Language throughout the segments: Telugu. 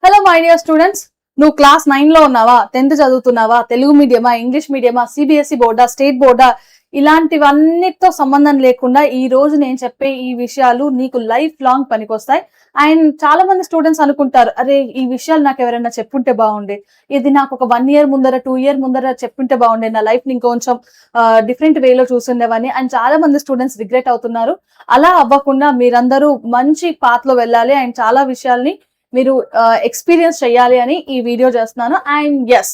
హలో మై డియర్ స్టూడెంట్స్, నువ్వు క్లాస్ 9 లో ఉన్నావా, 10th చదువుతున్నావా, తెలుగు మీడియమా, ఇంగ్లీష్ మీడియమా, సిబిఎస్ఈ బోర్డా, స్టేట్ బోర్డా, ఇలాంటివన్నిటితో సంబంధం లేకుండా ఈ రోజు నేను చెప్పే ఈ విషయాలు నీకు లైఫ్ లాంగ్ పనికొస్తాయి. అండ్ చాలా మంది స్టూడెంట్స్ అనుకుంటారు, అరే ఈ విషయాలు నాకు ఎవరైనా చెప్పుంటే బాగుండే, ఇది నాకు ఒక 1 year ముందర 2 year ముందర చెప్పుంటే బాగుండే, నా లైఫ్ ని ఇంకొంచెం డిఫరెంట్ వేలో చూస్తుండేవని. అండ్ చాలా మంది స్టూడెంట్స్ రిగ్రెట్ అవుతున్నారు. అలా అవ్వకుండా మీరందరూ మంచి పాత్ లో వెళ్ళాలి అండ్ చాలా విషయాల్ని మీరు ఎక్స్పీరియన్స్ చేయాలి అని ఈ వీడియో చేస్తున్నాను. అండ్ ఎస్,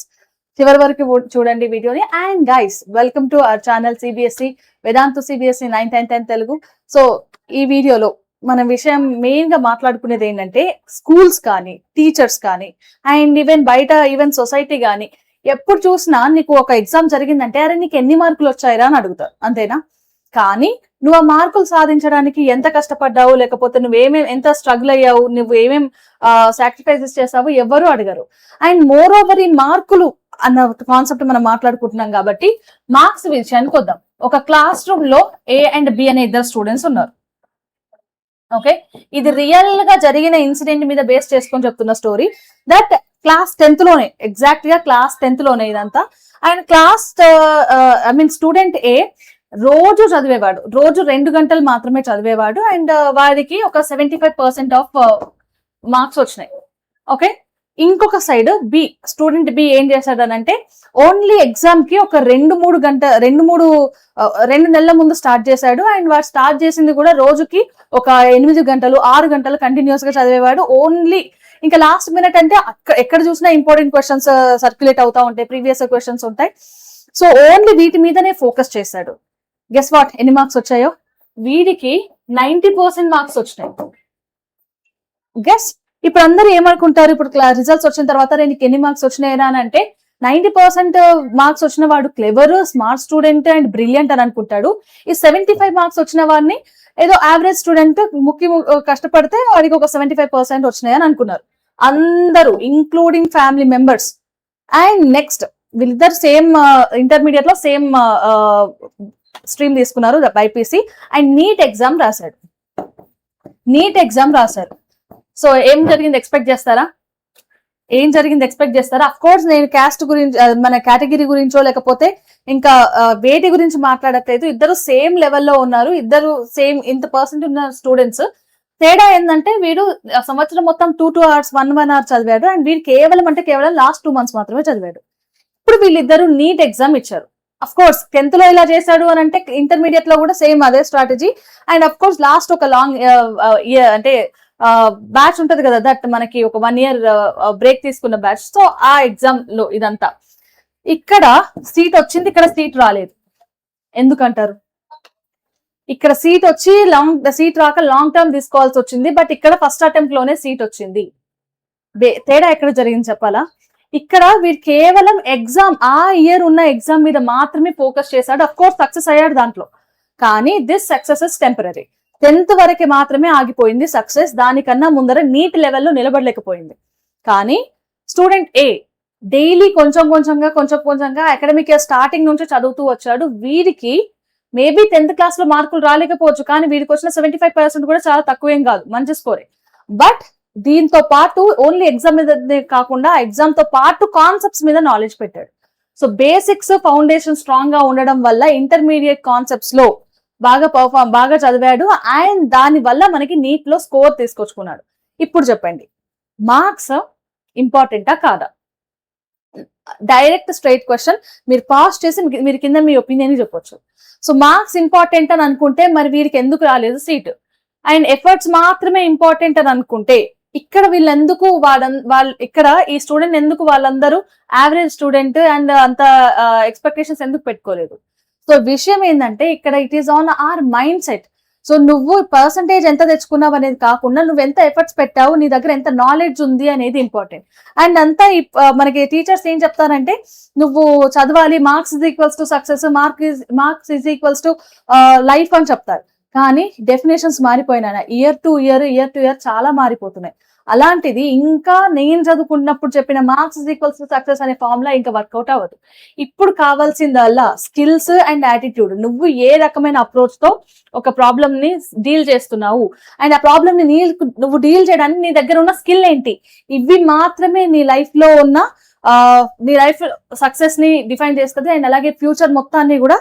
చివరి వరకు చూడండి వీడియోని. And guys, welcome to our channel CBSE Vedantu CBSE 9th and 10th Telugu. So ఈ వీడియోలో మన విషయం మెయిన్ గా మాట్లాడుకునేది ఏంటంటే, స్కూల్స్ కానీ, టీచర్స్ కానీ, అండ్ ఈవెన్ సొసైటీ కానీ ఎప్పుడు చూసినా నీకు ఒక ఎగ్జామ్ జరిగిందంటే, అరే నీకు ఎన్ని మార్కులు వచ్చాయిరా అని అడుగుతారు, అంతేనా? కానీ నువ్వు ఆ మార్కులు సాధించడానికి ఎంత కష్టపడ్డావు, లేకపోతే ఎంత స్ట్రగుల్ అయ్యావు, నువ్వు ఏమేం సాక్రిఫైసెస్ చేసావు ఎవరు అడగరు. అండ్ మోర్ ఓవర్ ఈ మార్కులు అన్న కాన్సెప్ట్ మనం మాట్లాడుకుంటున్నాం కాబట్టి మార్క్స్ విషయానికి వద్దాం. ఒక క్లాస్ రూమ్ లో ఏ అండ్ బి అనే 2 స్టూడెంట్స్ ఉన్నారు. ఓకే, ఇది రియల్ గా జరిగిన ఇన్సిడెంట్ మీద బేస్ చేసుకొని చెప్తున్న స్టోరీ. దట్ క్లాస్ 10th లోనే, ఎగ్జాక్ట్ గా క్లాస్ 10th లోనే ఇదంతా. అండ్ స్టూడెంట్ ఏ రోజు చదివేవాడు, రోజు 2 గంటలు మాత్రమే చదివేవాడు. అండ్ వాడికి ఒక 75% ఆఫ్ మార్క్స్ వచ్చినాయి. ఓకే, ఇంకొక సైడ్ బి, స్టూడెంట్ బి ఏం చేశాడనంటే, ఓన్లీ ఎగ్జామ్ కి ఒక 2 నెలల ముందు స్టార్ట్ చేశాడు. అండ్ వాడు స్టార్ట్ చేసింది కూడా రోజుకి ఒక 8 గంటలు 6 గంటలు కంటిన్యూస్ గా చదివేవాడు. ఓన్లీ ఇంకా లాస్ట్ మినిట్ అంటే ఎక్కడ చూసినా ఇంపార్టెంట్ క్వశ్చన్స్ సర్క్యులేట్ అవుతా ఉంటాయి, ప్రీవియస్ క్వశ్చన్స్ ఉంటాయి. సో ఓన్లీ వీటి మీదనే ఫోకస్ చేశాడు. గెస్ వాట్, ఎన్ని మార్క్స్ వచ్చాయో? వీడికి 90% మార్క్స్ వచ్చినాయి. గెస్, ఇప్పుడు అందరూ ఏమనుకుంటారు, ఇప్పుడు రిజల్ట్స్ వచ్చిన తర్వాత నీకు ఎన్ని మార్క్స్ వచ్చినాయా అని అంటే, 90% మార్క్స్ వచ్చిన వాడు clever, smart student and brilliant అని అనుకుంటాడు. ఈ 75 మార్క్స్ వచ్చిన వాడిని ఏదో యావరేజ్ స్టూడెంట్, కష్టపడితే వాడికి ఒక 75% వచ్చినాయని అనుకున్నారు అందరూ, including family members. And next, వీళ్ళిద్దరు సేమ్ ఇంటర్మీడియట్ లో సేమ్ స్ట్రీమ్ తీసుకున్నారు, బైపీసీ. అండ్ నీట్ ఎగ్జామ్ రాశారు. సో ఏం జరిగింది ఎక్స్పెక్ట్ చేస్తారా? అఫ్ కోర్స్ నేను క్యాస్ట్ గురించి, మన కేటగిరీ గురించో లేకపోతే ఇంకా వేటి గురించి మాట్లాడట్లేదు. ఇద్దరు సేమ్ లెవెల్లో ఉన్నారు, ఇద్దరు సేమ్ ఇంత పర్సెంట్ ఉన్న స్టూడెంట్స్. తేడా ఏంటంటే, వీడు సంవత్సరం మొత్తం 2 hours 1 hour చదివాడు. అండ్ వీడు కేవలం లాస్ట్ 2 months మాత్రమే చదివాడు. ఇప్పుడు వీళ్ళిద్దరు నీట్ ఎగ్జామ్ ఇచ్చారు. అఫ్ కోర్స్ 10th లో ఇలా చేశాడు అని అంటే, ఇంటర్మీడియట్ లో కూడా సేమ్ అదే strategy. And of course last ఒక లాంగ్ ఇయర్ అంటే బ్యాచ్ ఉంటది కదా, దట్ మనకి ఒక 1 year బ్రేక్ తీసుకున్న బ్యాచ్. సో ఆ ఎగ్జామ్ లో ఇదంతా, ఇక్కడ సీట్ వచ్చింది, ఇక్కడ సీట్ రాలేదు. ఎందుకంటారు? ఇక్కడ సీట్ రాక లాంగ్ టర్మ్ తీసుకోవాల్సి వచ్చింది. బట్ ఇక్కడ ఫస్ట్ అటెంప్ట్ లోనే సీట్ వచ్చింది. తేడా ఎక్కడ జరిగింది చెప్పాలా? ఇక్కడ వీడు కేవలం ఎగ్జామ్, ఆ ఇయర్ ఉన్న ఎగ్జామ్ మీద మాత్రమే ఫోకస్ చేశాడు. అఫ్ కోర్స్ సక్సెస్ అయ్యాడు దాంట్లో. కానీ this success is temporary. 10th వరకు మాత్రమే ఆగిపోయింది సక్సెస్. దానికన్నా ముందర నీట్ లెవెల్లో నిలబడలేకపోయింది. కానీ స్టూడెంట్ ఏ డైలీ కొంచెం కొంచెంగా అకాడమిక్ ఇయర్ స్టార్టింగ్ నుంచి చదువుతూ వచ్చాడు. వీడికి మేబీ 10th క్లాస్ లో మార్కులు రాలేకపోవచ్చు, కానీ వీడికి వచ్చిన 75% కూడా చాలా తక్కువేం కాదు, మంచి స్కోరే. బట్ దీంతో పాటు ఓన్లీ ఎగ్జామ్ మీద కాకుండా, ఎగ్జామ్ తో పాటు కాన్సెప్ట్స్ మీద నాలెడ్జ్ పెట్టాడు. సో బేసిక్స్ ఫౌండేషన్ స్ట్రాంగ్ గా ఉండడం వల్ల ఇంటర్మీడియట్ కాన్సెప్ట్స్ లో బాగా చదివాడు. అండ్ దాని వల్ల మనకి నీట్ లో స్కోర్ తీసుకొచ్చుకున్నాడు. ఇప్పుడు చెప్పండి, మార్క్స్ ఇంపార్టెంటా కాదా? Direct straight question. మీరు పాస్ చేసి మీరు కింద మీ ఒపీనియన్ చెప్పొచ్చు. సో మార్క్స్ ఇంపార్టెంట్ అని అనుకుంటే, మరి వీరికి ఎందుకు రాలేదు సీట్? అండ్ ఎఫర్ట్స్ మాత్రమే ఇంపార్టెంట్ అని అనుకుంటే, ఇక్కడ వీళ్ళెందుకు ఇక్కడ ఈ స్టూడెంట్ ఎందుకు వాళ్ళందరూ యావరేజ్ స్టూడెంట్ అండ్ అంత ఎక్స్పెక్టేషన్స్ ఎందుకు పెట్టుకోలేదు? సో విషయం ఏంటంటే, ఇక్కడ it is on our mind set. So నువ్వు పర్సంటేజ్ ఎంత తెచ్చుకున్నావు అనేది కాకుండా, నువ్వు ఎంత ఎఫర్ట్స్ పెట్టావు, నీ దగ్గర ఎంత నాలెడ్జ్ ఉంది అనేది ఇంపార్టెంట్. అండ్ అంతా మనకి టీచర్స్ ఏం చెప్తారంటే, నువ్వు చదవాలి, marks is equals to success, marks is equals to life అని చెప్తారు. కానీ డెఫినేషన్స్ మారిపోయినాయి. ఇయర్ టు ఇయర్ చాలా మారిపోతున్నాయి. అలాంటిది ఇంకా నేను చదువుకున్నప్పుడు చెప్పిన marks is equals to success అనే ఫార్ములా ఇంకా వర్కౌట్ అవ్వదు. ఇప్పుడు కావాల్సిందల్లా స్కిల్స్ అండ్ యాటిట్యూడ్. నువ్వు ఏ రకమైన అప్రోచ్ తో ఒక ప్రాబ్లమ్ ని డీల్ చేస్తున్నావు, అండ్ ఆ ప్రాబ్లమ్ ని నువ్వు డీల్ చేయడానికి నీ దగ్గర ఉన్న స్కిల్ ఏంటి, ఇవి మాత్రమే నీ లైఫ్ లో ఉన్న నీ లైఫ్ సక్సెస్ ని డిఫైన్ చేస్తుంది, అండ్ అలాగే ఫ్యూచర్ మొత్తాన్ని కూడా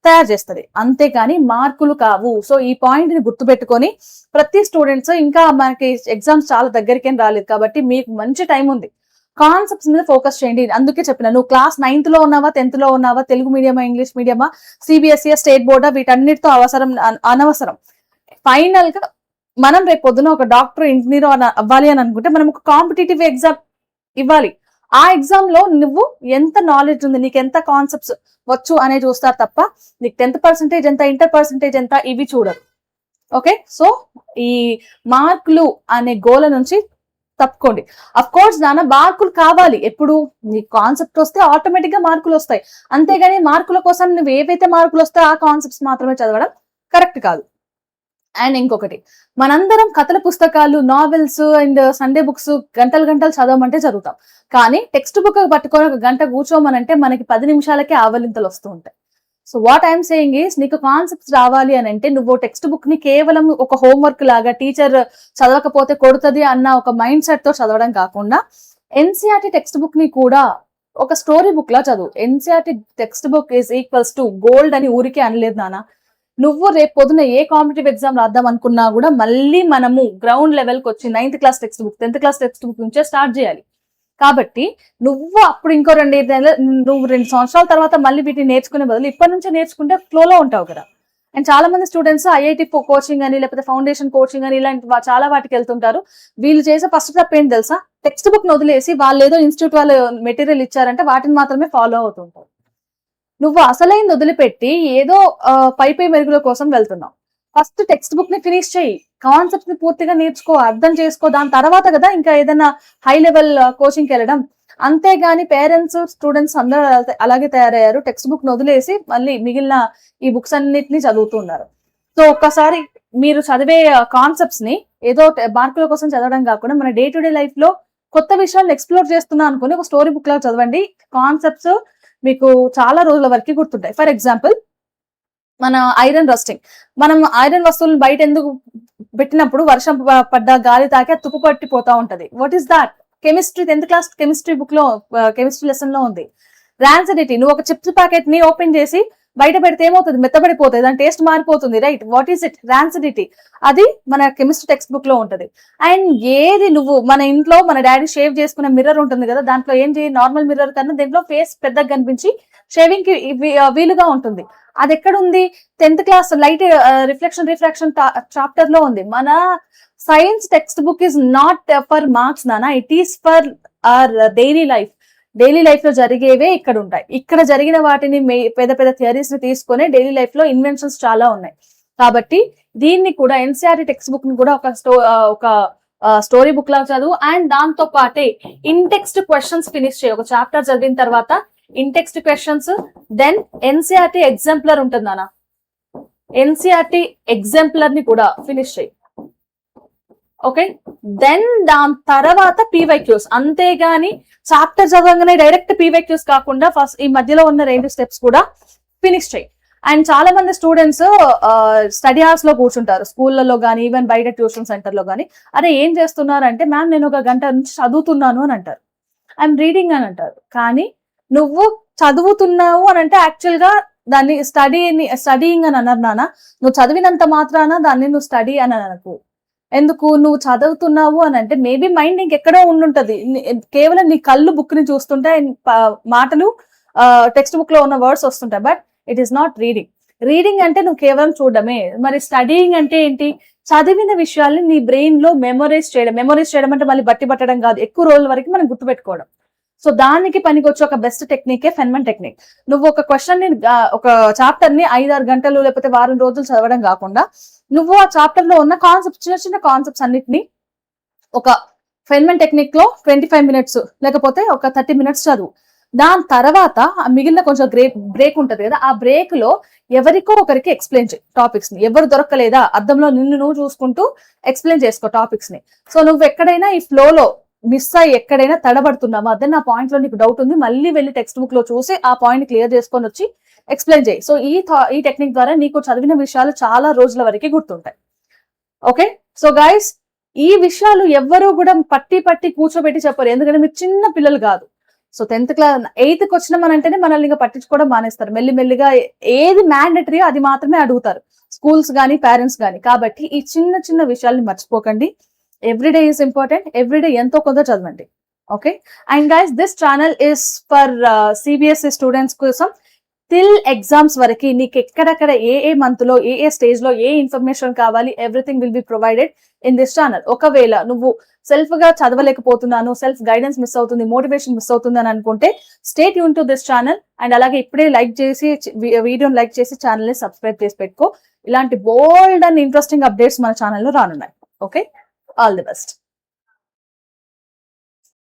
తయారు చేస్తుంది, అంతేకాని మార్కులు కావు. సో ఈ పాయింట్ ని గుర్తుపెట్టుకొని ప్రతి స్టూడెంట్స్, ఇంకా మనకి ఎగ్జామ్స్ చాలా దగ్గరికేం రాలేదు కాబట్టి మీకు మంచి టైం ఉంది, కాన్సెప్ట్స్ మీద ఫోకస్ చేయండి. అందుకే చెప్పిన, నువ్వు క్లాస్ 9th లో ఉన్నావా, 10th లో ఉన్నావా, తెలుగు మీడియమా, ఇంగ్లీష్ మీడియమా, సిబిఎస్ఈ, స్టేట్ బోర్డా, వీటన్నిటితో అనవసరం. ఫైనల్ గా మనం రేపు పొద్దున ఒక డాక్టర్, ఇంజనీర్ అవ్వాలి అని అనుకుంటే మనం ఒక కాంపిటేటివ్ ఎగ్జామ్ ఇవ్వాలి. ఆ ఎగ్జామ్ లో నువ్వు ఎంత నాలెడ్జ్ ఉంది, నీకు ఎంత కాన్సెప్ట్స్ వచ్చు అనే చూస్తారు తప్ప నీకు 10th% ఎంత, ఇంటర్% ఎంత, ఇవి చూడరు. ఓకే, సో ఈ మార్కులు అనే గోల నుంచి తప్పుకోండి. అఫ్ కోర్స్ నాన్న మార్కులు కావాలి, ఎప్పుడు నీ కాన్సెప్ట్ వస్తే ఆటోమేటిక్ గా మార్కులు వస్తాయి, అంతేగాని మార్కుల కోసం నువ్వు ఏవైతే మార్కులు వస్తాయో ఆ కాన్సెప్ట్స్ మాత్రమే చదవడం కరెక్ట్ కాదు. అండ్ ఇంకొకటి, మనందరం కథల పుస్తకాలు, నావెల్స్ అండ్ సండే బుక్స్ గంటలు చదవమంటే చదువుతాం, కానీ టెక్స్ట్ బుక్ పట్టుకొని ఒక గంట కూర్చోమనంటే మనకి 10 నిమిషాలకే ఆవలింతలు వస్తూ ఉంటాయి. So what I'm saying is, నీకు కాన్సెప్ట్స్ రావాలి అని అంటే నువ్వు టెక్స్ట్ బుక్ ని కేవలం ఒక హోంవర్క్ లాగా, టీచర్ చదవకపోతే కొడుతుంది అన్న ఒక మైండ్ సెట్ తో చదవడం కాకుండా ఎన్సీఆర్టీ టెక్స్ట్ బుక్ ని కూడా ఒక స్టోరీ బుక్ లా చదువు. NCERT text book is equals to gold అని ఊరికే అనలేదు నాన్న. నువ్వు రేపు పొద్దున ఏ కాంపిటేటివ్ ఎగ్జామ్ రాద్దాం అనుకున్నా కూడా మళ్ళీ మనము గ్రౌండ్ లెవెల్కి వచ్చి 9th class text book, 10th class text book నుంచే స్టార్ట్ చేయాలి. కాబట్టి నువ్వు అప్పుడు ఇంకో 2 సంవత్సరాల తర్వాత మళ్ళీ వీటిని నేర్చుకునే బదులు ఇప్పటి నుంచే నేర్చుకుంటే ఫ్లోలో ఉంటావు కదా. అండ్ చాలా మంది స్టూడెంట్స్ ఐఐటి కోచింగ్ అని, లేకపోతే ఫౌండేషన్ కోచింగ్ అని, ఇలాంటి చాలా వాటికి వెళ్తుంటారు. వీళ్ళు చేసే ఫస్ట్ స్టెప్ ఏంటి తెలుసా, టెక్స్ట్ బుక్ ను వదిలేసి వాళ్ళు ఏదో ఇన్స్టిట్యూట్ వాళ్ళు మెటీరియల్ ఇచ్చారంటే వాటిని మాత్రమే ఫాలో అవుతుంటారు. నువ్వు అసలైంది వదిలిపెట్టి ఏదో పై మెరుగుల కోసం వెళ్తున్నావు. ఫస్ట్ టెక్స్ట్ బుక్ ని ఫినిష్ చేయి, కాన్సెప్ట్ ని పూర్తిగా నేర్చుకో, అర్థం చేసుకో, దాని తర్వాత కదా ఇంకా ఏదైనా హై లెవెల్ కోచింగ్కి వెళ్ళడం. అంతేగాని పేరెంట్స్, స్టూడెంట్స్ అందరూ అలాగే తయారయ్యారు, టెక్స్ట్ బుక్ ను వదిలేసి మళ్ళీ మిగిలిన ఈ బుక్స్ అన్నిటిని చదువుతున్నారు. సో ఒక్కసారి మీరు చదివే కాన్సెప్ట్స్ ని ఏదో మార్కుల కోసం చదవడం కాకుండా మన డే టు డే లైఫ్ లో కొత్త విషయాలను ఎక్స్ప్లోర్ చేస్తున్నా అనుకుని ఒక స్టోరీ బుక్ లాగా చదవండి. కాన్సెప్ట్స్ మీకు చాలా రోజుల వరకు గుర్తుంటాయి. ఫర్ ఎగ్జాంపుల్, మన ఐరన్ రస్టింగ్, మనం ఐరన్ వస్తువులను బయట ఎందుకు పెట్టినప్పుడు వర్షం పడ్డ, గాలి తాకి తుప్పు పట్టిపోతా ఉంటది. What is that? Chemistry 10th class chemistry book లో, కెమిస్ట్రీ లెసన్ లో ఉంది. రాన్సిడిటీ, నువ్వు ఒక చిప్స్ ప్యాకెట్ ని ఓపెన్ చేసి బయట పెడితే ఏమవుతుంది, మెత్తబడిపోతుంది, దాని టేస్ట్ మారిపోతుంది, right? What is it? Rancidity. అది మన కెమిస్ట్రీ టెక్స్ట్ బుక్ లో ఉంటది. అండ్ ఏది నువ్వు మన ఇంట్లో మన డాడీ షేవ్ చేసుకునే మిర్రర్ ఉంటుంది కదా, దాంట్లో ఏం చేయి, నార్మల్ మిర్రర్ కన్నా దీంట్లో ఫేస్ పెద్దగా కనిపించి షేవింగ్ కి వీలుగా ఉంటుంది. అది ఎక్కడ ఉంది? 10th class light refraction chapter లో ఉంది. మన science text book is not for marks నానా, it is for our daily life. Daily life లో జరిగేవే ఇక్కడ ఉంటాయి. ఇక్కడ జరిగిన వాటిని పెద్ద థియరీస్ ని తీసుకొని డైలీ లైఫ్ లో ఇన్వెన్షన్స్ చాలా ఉన్నాయి. కాబట్టి దీన్ని కూడా ఎన్సీఆర్టీ టెక్స్ట్ బుక్ ని కూడా ఒక స్టోరీ బుక్ లాగా చదువు. అండ్ దాంతో పాటే ఇన్ టెక్స్ట్ క్వశ్చన్స్ ఫినిష్ చేయి. ఒక చాప్టర్ చదివిన తర్వాత in text questions, then NCERT exemplar ఉంటుంది నాన్న, ఎన్సీఆర్టీ ఎగ్జాంపులర్ ని కూడా ఫినిష్ చేయి. ఓకే, దెన్ దాని తర్వాత పీవైక్యూస్. అంతేగాని చాప్టర్ చదవగానే డైరెక్ట్ పీవైక్యూస్ కాకుండా ఫస్ట్ ఈ మధ్యలో ఉన్న 2 స్టెప్స్ కూడా ఫినిష్ చేయి. అండ్ చాలా మంది స్టూడెంట్స్ స్టడీ అవర్స్ లో కూర్చుంటారు, స్కూళ్ళలో కానీ ఈవెన్ బయట ట్యూషన్ సెంటర్ లో కానీ. అదే ఏం చేస్తున్నారు అంటే, మ్యామ్ నేను 1 గంట నుంచి చదువుతున్నాను అని అంటారు, ఐఎమ్ రీడింగ్ అని అంటారు. కానీ నువ్వు చదువుతున్నావు అని అంటే యాక్చువల్ గా దాన్ని స్టడీయింగ్ అని అన్నారు నాన్న. నువ్వు చదివినంత మాత్రాన దాన్ని నువ్వు స్టడీ అని అనకు. ఎందుకు? నువ్వు చదువుతున్నావు అని అంటే మేబీ మైండ్ ఇంకెక్కడో ఉండుంటది, కేవలం నీ కళ్ళు బుక్ ని చూస్తుంటే మాటలు టెక్స్ట్ బుక్ లో ఉన్న వర్డ్స్ వస్తుంటాయి, but it is not reading. Reading అంటే నువ్వు కేవలం చూడడమే. మరి స్టడీయింగ్ అంటే ఏంటి? చదివిన విషయాల్ని నీ బ్రెయిన్ లో మెమొరైజ్ చేయడం అంటే మళ్ళీ బట్టి పట్టడం కాదు, ఎక్కువ రోజుల వరకు మనం గుర్తుపెట్టుకోవడం. సో దానికి పనికొచ్చే ఒక బెస్ట్ టెక్నికే ఫెన్మన్ టెక్నిక్. నువ్వు ఒక క్వశ్చన్ ని, ఒక చాప్టర్ ని 5-6 గంటలు లేకపోతే వారం రోజులు చదవడం కాకుండా నువ్వు ఆ చాప్టర్ లో ఉన్న కాన్సెప్ట్స్, చిన్న కాన్సెప్ట్స్ అన్నిటిని ఒక ఫెన్మన్ టెక్నిక్ లో 25 minutes లేకపోతే ఒక 30 minutes చదువు. దాని తర్వాత మిగిలిన కొంచెం బ్రేక్ ఉంటది కదా, ఆ బ్రేక్ లో ఎవరికో ఒకరికి ఎక్స్ప్లెయిన్ చేయి టాపిక్స్ ని. ఎవరు దొరకలేదా అద్దంలో నిన్ను నువ్వు చూసుకుంటూ ఎక్స్ప్లెయిన్ చేసుకో టాపిక్స్ ని. సో నువ్వు ఎక్కడైనా ఈ ఫ్లో లో మిస్ అయ్యి ఎక్కడైనా తడబడుతున్నావా, అదే నా పాయింట్ లో నీకు డౌట్ ఉంది, మళ్ళీ వెళ్ళి టెక్స్ట్ బుక్ లో చూసి ఆ పాయింట్ క్లియర్ చేసుకొని వచ్చి ఎక్స్ప్లెయిన్ చేయి. సో ఈ టెక్నిక్ ద్వారా నీకు చదివిన విషయాలు చాలా రోజుల వరకు గుర్తుంటాయి. ఓకే, సో గైస్ ఈ విషయాలు ఎవ్వరూ కూడా పట్టి కూర్చోబెట్టి చెప్పరు, ఎందుకంటే మీరు చిన్న పిల్లలు కాదు. సో 10th క్లాస్ 8th కి వచ్చినామనంటేనే మనల్ని ఇంకా పట్టించుకోవడం మానేస్తారు. మెల్లిమెల్లిగా ఏది మ్యాండేటరీయో అది మాత్రమే అడుగుతారు స్కూల్స్ కానీ పేరెంట్స్ కానీ. కాబట్టి ఈ చిన్న చిన్న విషయాల్ని మర్చిపోకండి. Everyday is important. ఎవ్రీడే ఎంతో కొంత చదవండి. Okay, and guys this channel is for CBSE students కోసం. టిల్ ఎగ్జామ్స్ వరకు నీకు ఎక్కడెక్కడ ఏ మంత్ లో ఏ స్టేజ్ లో ఏ ఇన్ఫర్మేషన్ కావాలి, everything will be provided in this channel. ఒకవేళ నువ్వు సెల్ఫ్ గా చదవలేకపోతున్నాను, సెల్ఫ్ గైడెన్స్ మిస్ అవుతుంది, మోటివేషన్ మిస్ అవుతుంది అని అనుకుంటే stay tune to this channel. And అలాగే ఇప్పుడే లైక్ చేసి వీడియోని లైక్ చేసి ఛానల్ ని సబ్స్క్రైబ్ చేసి పెట్టుకో. ఇలాంటి బోల్డ్ అండ్ ఇంట్రెస్టింగ్ అప్డేట్స్ మన ఛానల్లో రానున్నాయి. Okay, all the best.